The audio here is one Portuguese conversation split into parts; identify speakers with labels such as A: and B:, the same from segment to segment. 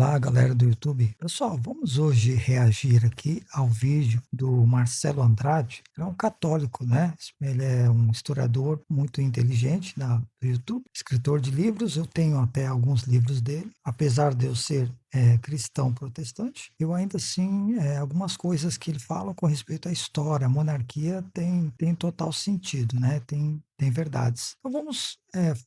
A: Olá, galera do YouTube. Pessoal, vamos hoje reagir aqui ao vídeo do Marcelo Andrade. Ele é um católico, né? Ele é um historiador muito inteligente do YouTube, escritor de livros. Eu tenho até alguns livros dele, apesar de eu ser cristão protestante. Eu ainda assim, algumas coisas que ele fala com respeito à história, a monarquia tem total sentido, né? Tem verdades. Então vamos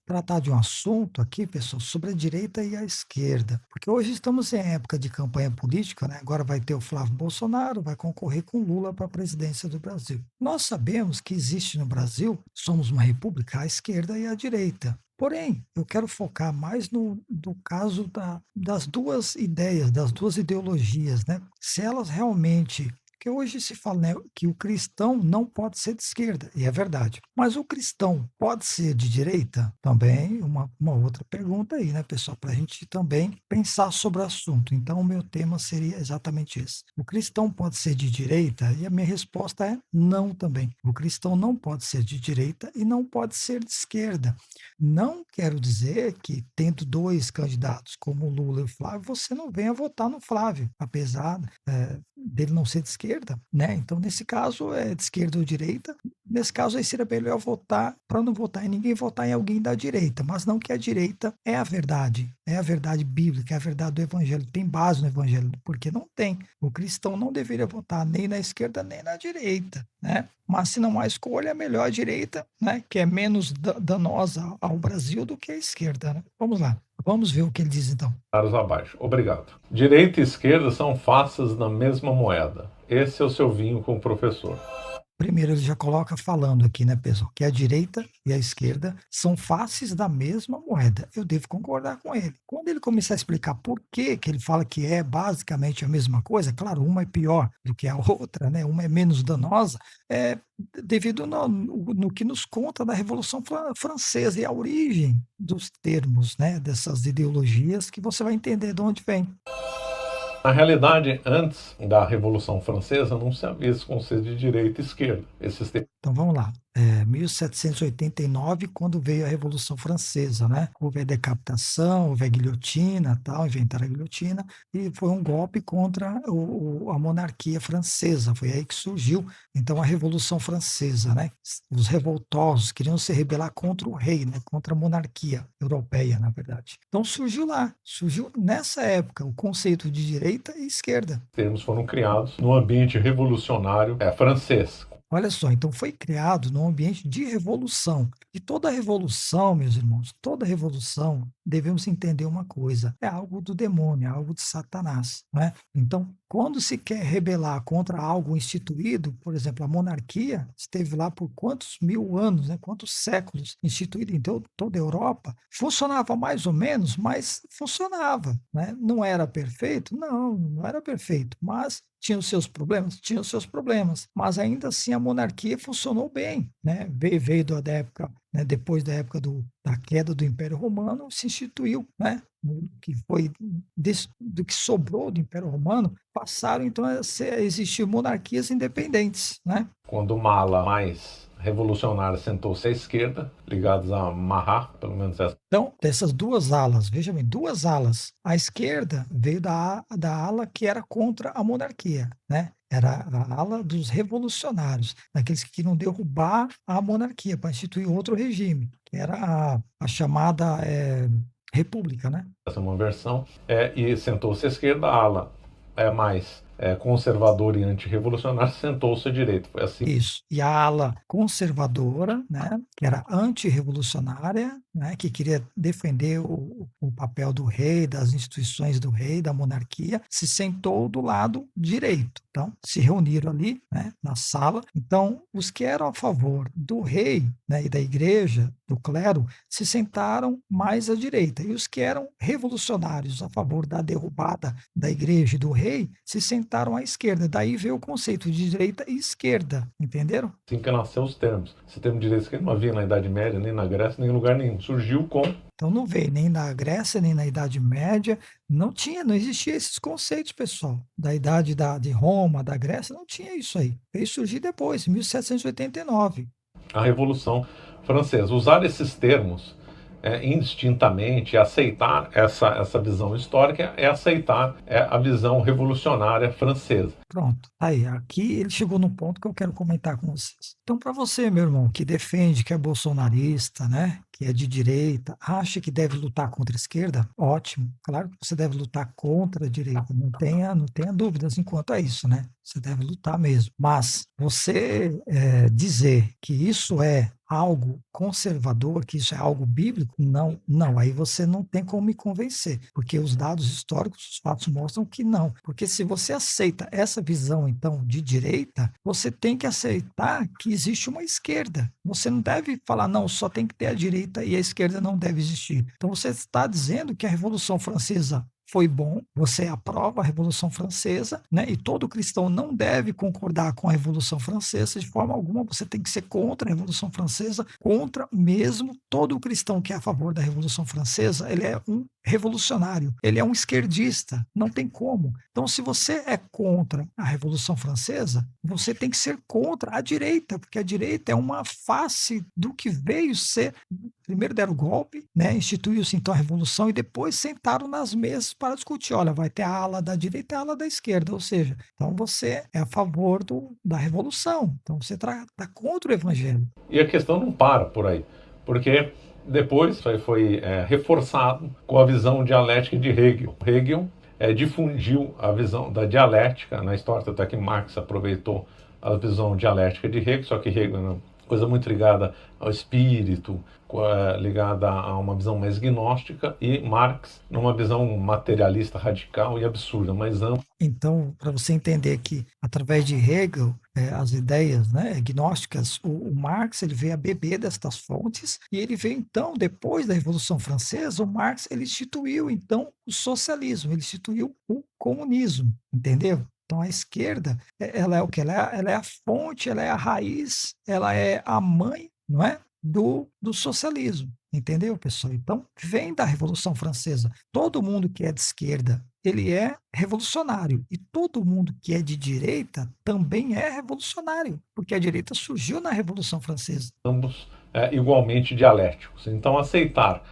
A: tratar de um assunto aqui, pessoal, sobre a direita e a esquerda, porque hoje estamos em época de campanha política, né? Agora vai ter o Flávio Bolsonaro, vai concorrer com Lula para a presidência do Brasil. Nós sabemos que existe no Brasil, somos uma república, a esquerda e a direita. Porém, eu quero focar mais no caso das duas ideias, das duas ideologias, né? Se elas realmente. Porque hoje se fala, né, que o cristão não pode ser de esquerda, e é verdade. Mas o cristão pode ser de direita? Também uma outra pergunta aí, né, pessoal, para a gente também pensar sobre o assunto. Então, o meu tema seria exatamente esse. O cristão pode ser de direita? E a minha resposta é não também. O cristão não pode ser de direita e não pode ser de esquerda. Não quero dizer que, tendo dois candidatos como o Lula e o Flávio, você não venha votar no Flávio, apesar dele não ser de esquerda, né? Então, nesse caso, é de esquerda ou direita. Nesse caso, aí seria melhor votar para não votar em ninguém, votar em alguém da direita, mas não que a direita é a verdade bíblica, é a verdade do evangelho, tem base no evangelho, porque não tem. O cristão não deveria votar nem na esquerda nem na direita, né? Mas se não há escolha, é melhor a direita, né, que é menos danosa ao Brasil do que a esquerda, né? Vamos lá, vamos ver o que ele diz então.
B: Caros abaixo. Obrigado. Direita e esquerda são faces da mesma moeda. Esse é o seu vinho com o professor.
A: Primeiro, ele já coloca falando aqui, né, pessoal, que a direita e a esquerda são faces da mesma moeda. Eu devo concordar com ele. Quando ele começar a explicar por que ele fala que é basicamente a mesma coisa, claro, uma é pior do que a outra, né, uma é menos danosa, é devido no que nos conta da Revolução Francesa e a origem dos termos, né, dessas ideologias, que você vai entender de onde vem.
B: Na realidade, antes da Revolução Francesa, não se havia esse conceito de direita e esquerda.
A: Então vamos lá. 1789, quando veio a Revolução Francesa, né? Houve a decapitação, houve a guilhotina, tal, inventaram a guilhotina, e foi um golpe contra a monarquia francesa. Foi aí que surgiu, então, a Revolução Francesa, né? Os revoltosos queriam se rebelar contra o rei, né? Contra a monarquia europeia, na verdade. Então surgiu nessa época o conceito de direita e esquerda.
B: Os termos foram criados no ambiente revolucionário francês.
A: Olha só, então foi criado num ambiente de revolução. E toda revolução, meus irmãos, toda revolução, devemos entender uma coisa: é algo do demônio, é algo de Satanás, né? Então, quando se quer rebelar contra algo instituído, por exemplo, a monarquia esteve lá por quantos mil anos, né? Quantos séculos instituída em toda a Europa, funcionava mais ou menos, mas funcionava, né? Não era perfeito? Não era perfeito, mas tinha os seus problemas? Tinha os seus problemas, mas ainda assim a monarquia funcionou bem, né? Veio da época, né, depois da época da queda do Império Romano, se instituiu, né? Que foi do que sobrou do Império Romano, passaram então a existir monarquias independentes, né?
B: Quando uma ala mais revolucionária sentou-se à esquerda, ligados a Marat, pelo menos essa.
A: Então, dessas duas alas, veja bem, duas alas. A esquerda veio da ala que era contra a monarquia, né? Era a ala dos revolucionários, daqueles que queriam derrubar a monarquia para instituir outro regime, que era a chamada república, né?
B: Essa é uma versão. E sentou-se à esquerda, a ala mais conservadora e antirrevolucionária sentou-se à direita. Foi assim.
A: Isso. E a ala conservadora, né, que era antirrevolucionária, né, que queria defender o papel do rei, das instituições do rei, da monarquia, se sentou do lado direito. Então, se reuniram ali, né, na sala. Então, os que eram a favor do rei, né, e da igreja, do clero, se sentaram mais à direita. E os que eram revolucionários a favor da derrubada da igreja e do rei, se sentaram à esquerda. Daí veio o conceito de direita e esquerda, entenderam?
B: Assim que nasceu os termos. Esse termo de direita e esquerda não havia na Idade Média, nem na Grécia, nem em lugar nenhum. Surgiu com...
A: Então não veio nem na Grécia, nem na Idade Média, não existia esses conceitos, pessoal. Da idade de Roma, da Grécia, não tinha isso aí. Veio surgir depois, em 1789.
B: A Revolução Francesa. Usar esses termos indistintamente. Aceitar essa visão histórica é aceitar a visão revolucionária francesa.
A: Pronto, aí, aqui ele chegou num ponto que eu quero comentar com vocês. Então, para você, meu irmão, que defende, que é bolsonarista, né, que é de direita, acha que deve lutar contra a esquerda, ótimo. Claro que você deve lutar contra a direita, não tenha dúvidas enquanto é isso, né? Você deve lutar mesmo. Mas você dizer que isso é algo conservador, que isso é algo bíblico, não, aí você não tem como me convencer, porque os dados históricos, os fatos mostram que não. Porque se você aceita essa visão, então, de direita, você tem que aceitar que existe uma esquerda. Você não deve falar, não, só tem que ter a direita e a esquerda não deve existir. Então você está dizendo que a Revolução Francesa foi bom, você aprova a Revolução Francesa, né? E todo cristão não deve concordar com a Revolução Francesa de forma alguma, você tem que ser contra a Revolução Francesa, contra mesmo. Todo cristão que é a favor da Revolução Francesa, ele é um revolucionário, ele é um esquerdista, não tem como. Então, se você é contra a Revolução Francesa, você tem que ser contra a direita, porque a direita é uma face do que veio ser. Primeiro deram o golpe, né? Instituiu-se então a revolução e depois sentaram nas mesas para discutir. Olha, vai ter a ala da direita e a ala da esquerda, ou seja, então você é a favor da revolução, então você está contra o evangelho.
B: E a questão não para por aí, porque depois foi reforçado com a visão dialética de Hegel. Hegel difundiu a visão da dialética na história, até que Marx aproveitou a visão dialética de Hegel, só que Hegel é uma coisa muito ligada ao espírito, ligada a uma visão mais gnóstica, e Marx numa visão materialista radical e absurda, mais ampla.
A: Então, para você entender que, através de Hegel, as ideias, né, gnósticas, o Marx ele veio a beber destas fontes e ele veio, então, depois da Revolução Francesa, o Marx ele instituiu, então, o socialismo, ele instituiu o comunismo, entendeu? Então, a esquerda, ela é o que? Ela é a fonte, ela é a raiz, ela é a mãe, não é? Do socialismo, entendeu, pessoal? Então, vem da Revolução Francesa. Todo mundo que é de esquerda, ele é revolucionário. E todo mundo que é de direita também é revolucionário, porque a direita surgiu na Revolução Francesa.
B: Ambos igualmente dialéticos. Então, aceitar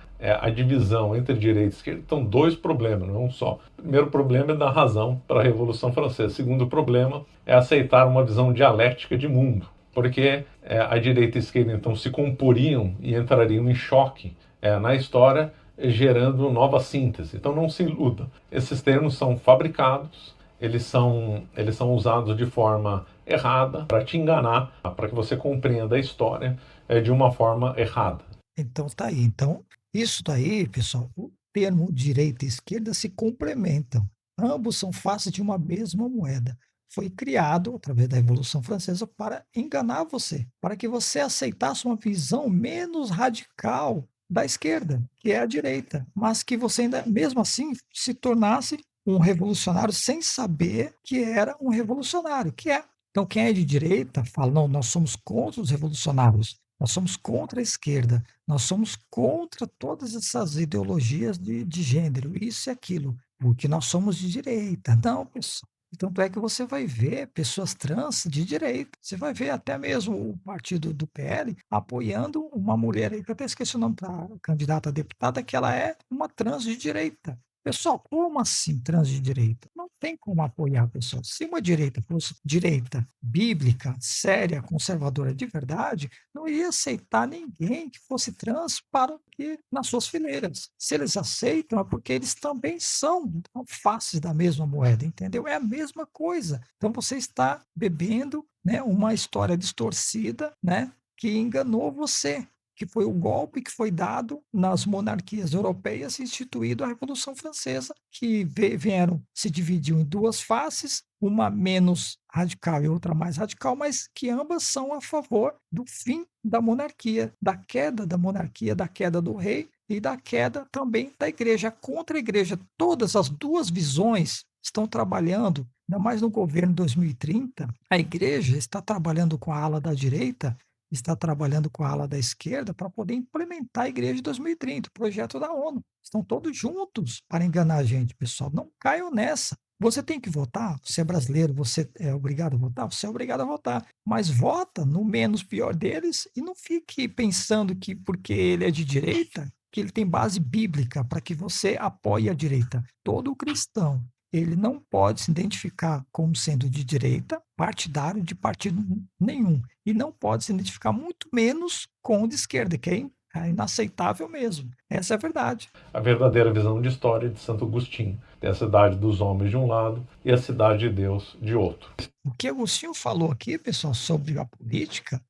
B: a divisão entre direita e esquerda, então dois problemas, não um só. O primeiro problema é dar razão para a Revolução Francesa. O segundo problema é aceitar uma visão dialética de mundo, porque a direita e a esquerda então se comporiam e entrariam em choque na história, gerando nova síntese. Então não se iluda. Esses termos são fabricados, eles são usados de forma errada para te enganar, para que você compreenda a história de uma forma errada.
A: Então tá aí. Então, isso daí, pessoal, o termo direita e esquerda se complementam. Ambos são faces de uma mesma moeda. Foi criado, através da Revolução Francesa, para enganar você, para que você aceitasse uma visão menos radical da esquerda, que é a direita, mas que você ainda, mesmo assim, se tornasse um revolucionário sem saber que era um revolucionário, que é. Então, quem é de direita fala, não, nós somos contra os revolucionários, nós somos contra a esquerda, nós somos contra todas essas ideologias de gênero, isso e aquilo, porque nós somos de direita. Não, pessoal. Tanto é que você vai ver pessoas trans de direita. Você vai ver até mesmo o partido do PL apoiando uma mulher aí, que eu até esqueci o nome da candidata a deputada, que ela é uma trans de direita. Pessoal, como assim trans de direita? Não tem como apoiar, pessoal. Se uma direita fosse direita bíblica, séria, conservadora de verdade, não ia aceitar ninguém que fosse trans para que nas suas fileiras. Se eles aceitam, é porque eles também são faces da mesma moeda, entendeu? É a mesma coisa. Então você está bebendo, né, uma história distorcida, né, que enganou você, que foi o golpe que foi dado nas monarquias europeias, instituído a Revolução Francesa, que vieram, se dividiu em duas faces, uma menos radical e outra mais radical, mas que ambas são a favor do fim da monarquia, da queda da monarquia, da queda do rei e da queda também da igreja. Contra a igreja, todas as duas visões estão trabalhando, ainda mais no governo 2030, a igreja está trabalhando com a ala da direita, está trabalhando com a ala da esquerda para poder implementar a igreja de 2030, o projeto da ONU. Estão todos juntos para enganar a gente, pessoal. Não caiam nessa. Você tem que votar, você é brasileiro, você é obrigado a votar, você é obrigado a votar. Mas vota no menos pior deles e não fique pensando que porque ele é de direita, que ele tem base bíblica para que você apoie a direita. Todo cristão, ele não pode se identificar como sendo de direita, partidário de partido nenhum, e não pode se identificar muito menos com o de esquerda, que é inaceitável mesmo. Essa é a verdade.
B: A verdadeira visão de história de Santo Agostinho. Tem a cidade dos homens de um lado e a cidade de Deus de outro.
A: O que Agostinho falou aqui, pessoal, sobre a política,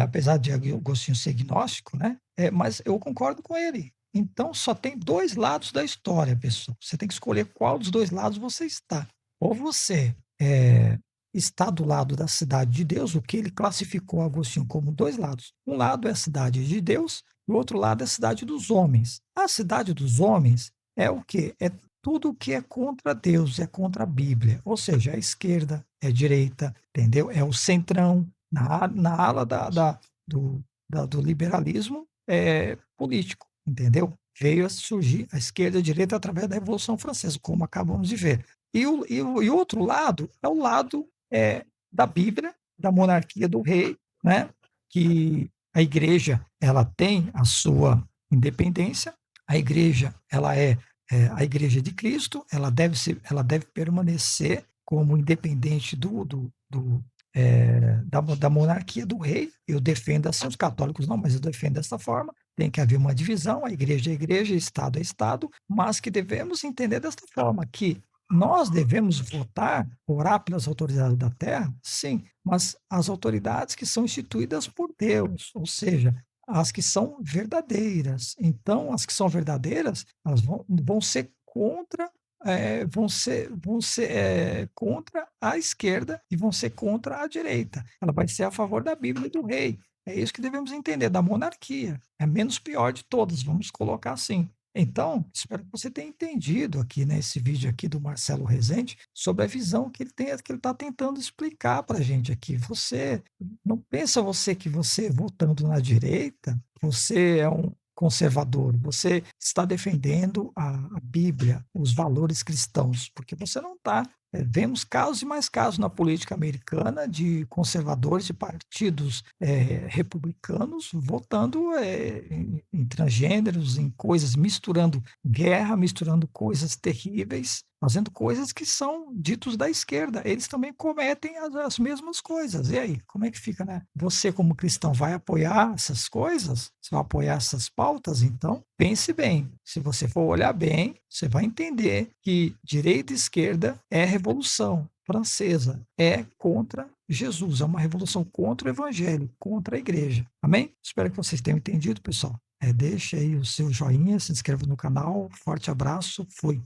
A: apesar de Agostinho ser gnóstico, né? Mas eu concordo com ele. Então, só tem dois lados da história, pessoal. Você tem que escolher qual dos dois lados você está. Ou você está do lado da cidade de Deus, o que ele classificou Agostinho como dois lados. Um lado é a cidade de Deus, e o outro lado é a cidade dos homens. A cidade dos homens é o quê? É tudo que é contra Deus, é contra a Bíblia. Ou seja, é a esquerda, é a direita, entendeu? É o centrão, na ala do liberalismo político, entendeu? Veio a surgir a esquerda e a direita através da Revolução Francesa, como acabamos de ver. E o outro lado é o lado da Bíblia, da monarquia do rei, né? Que a igreja ela tem a sua independência, a igreja ela é a igreja de Cristo, ela deve permanecer como independente da monarquia do rei. Eu defendo assim, os católicos não, mas eu defendo dessa forma. Tem que haver uma divisão, a igreja é igreja, Estado é Estado, mas que devemos entender desta forma, que nós devemos votar, orar pelas autoridades da terra, sim, mas as autoridades que são instituídas por Deus, ou seja, as que são verdadeiras. Então, as que são verdadeiras, elas vão ser contra contra a esquerda e vão ser contra a direita. Ela vai ser a favor da Bíblia e do rei. É isso que devemos entender, da monarquia. É a menos pior de todas, vamos colocar assim. Então, espero que você tenha entendido aqui nesse vídeo aqui do Marcelo Rezende sobre a visão que ele está tentando explicar para a gente aqui. Você não pensa que você votando na direita, você é um conservador, você está defendendo a Bíblia, os valores cristãos, porque você não está. Vemos casos e mais casos na política americana de conservadores de partidos republicanos votando em transgêneros, em coisas, misturando guerra, misturando coisas terríveis, fazendo coisas que são ditos da esquerda. Eles também cometem as mesmas coisas. E aí, como é que fica, né? Você, como cristão, vai apoiar essas coisas? Você vai apoiar essas pautas? Então, pense bem. Se você for olhar bem, você vai entender que direita e esquerda é revolução francesa, é contra Jesus, é uma revolução contra o evangelho, contra a igreja. Amém? Espero que vocês tenham entendido, pessoal. Deixe aí o seu joinha, se inscreva no canal. Forte abraço, fui.